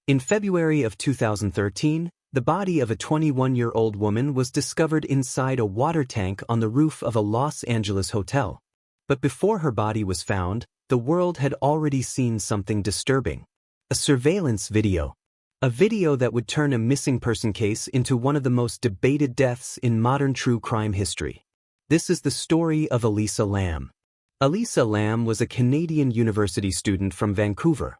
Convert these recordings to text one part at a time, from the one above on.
In February of 2013, the body of a 21-year-old woman was discovered inside a water tank on the roof of a Los Angeles hotel. But before her body was found, the world had already seen something disturbing. A surveillance video. A video that would turn a missing person case into one of the most debated deaths in modern true crime history. This is the story of Elisa Lam. Elisa Lam was a Canadian university student from Vancouver.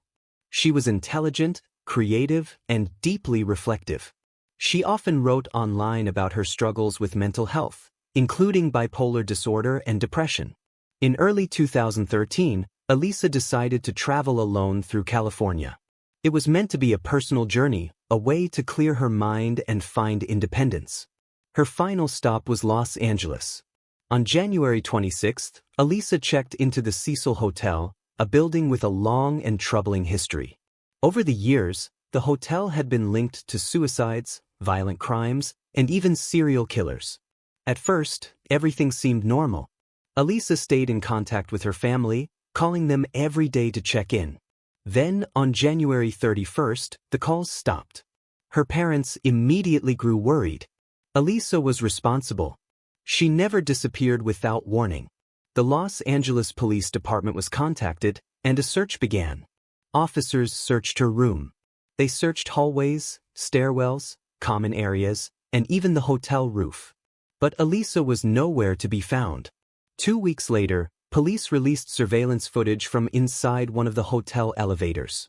She was intelligent, creative, and deeply reflective. She often wrote online about her struggles with mental health, including bipolar disorder and depression. In early 2013, Elisa decided to travel alone through California. It was meant to be a personal journey, a way to clear her mind and find independence. Her final stop was Los Angeles. On January 26, Elisa checked into the Cecil Hotel, a building with a long and troubling history. Over the years, the hotel had been linked to suicides, violent crimes, and even serial killers. At first, everything seemed normal. Elisa stayed in contact with her family, calling them every day to check in. Then, on January 31st, the calls stopped. Her parents immediately grew worried. Elisa was responsible. She never disappeared without warning. The Los Angeles Police Department was contacted, and a search began. Officers searched her room. They searched hallways, stairwells, common areas, and even the hotel roof. But Elisa was nowhere to be found. 2 weeks later, police released surveillance footage from inside one of the hotel elevators.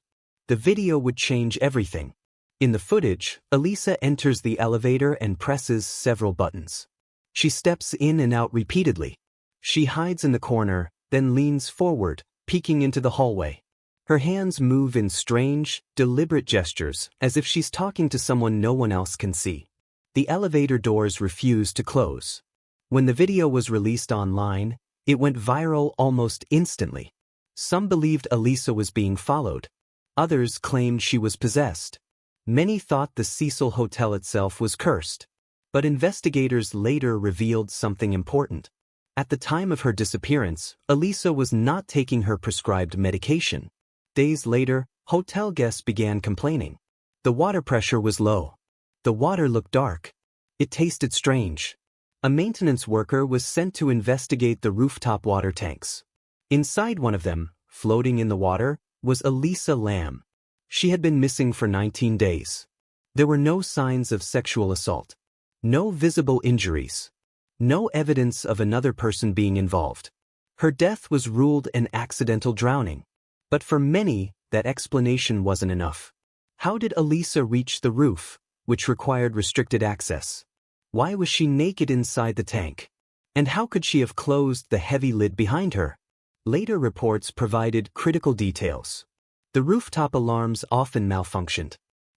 The video would change everything. In the footage, Elisa enters the elevator and presses several buttons. She steps in and out repeatedly. She hides in the corner, then leans forward, peeking into the hallway. Her hands move in strange, deliberate gestures, as if she's talking to someone no one else can see. The elevator doors refuse to close. When the video was released online, it went viral almost instantly. Some believed Elisa was being followed. Others claimed she was possessed. Many thought the Cecil Hotel itself was cursed. But investigators later revealed something important. At the time of her disappearance, Elisa was not taking her prescribed medication. Days later, hotel guests began complaining. The water pressure was low. The water looked dark. It tasted strange. A maintenance worker was sent to investigate the rooftop water tanks. Inside one of them, floating in the water, was Elisa Lam. She had been missing for 19 days. There were no signs of sexual assault. No visible injuries. No evidence of another person being involved. Her death was ruled an accidental drowning. But for many, that explanation wasn't enough. How did Elisa reach the roof, which required restricted access? Why was she naked inside the tank? And how could she have closed the heavy lid behind her? Later reports provided critical details. The rooftop alarms often malfunctioned.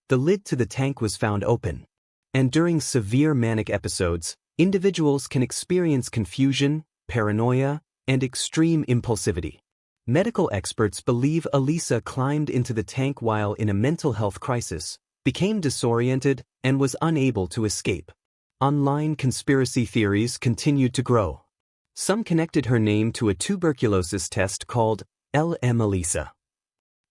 The lid to the tank was found open. And during severe manic episodes, individuals can experience confusion, paranoia, and extreme impulsivity. Medical experts believe Elisa climbed into the tank while in a mental health crisis, became disoriented, and was unable to escape. Online conspiracy theories continued to grow. Some connected her name to a tuberculosis test called LM Elisa.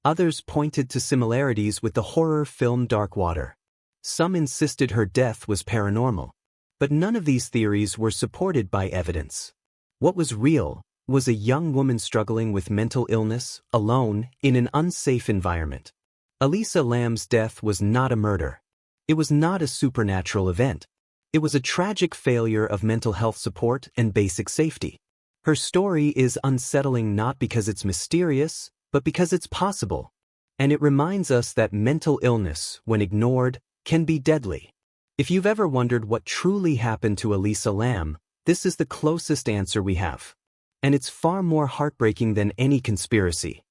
Others pointed to similarities with the horror film Dark Water. Some insisted her death was paranormal. But none of these theories were supported by evidence. What was real was a young woman struggling with mental illness, alone, in an unsafe environment. Elisa Lam's death was not a murder. It was not a supernatural event. It was a tragic failure of mental health support and basic safety. Her story is unsettling not because it's mysterious, but because it's possible. And it reminds us that mental illness, when ignored, can be deadly. If you've ever wondered what truly happened to Elisa Lam, this is the closest answer we have. And it's far more heartbreaking than any conspiracy.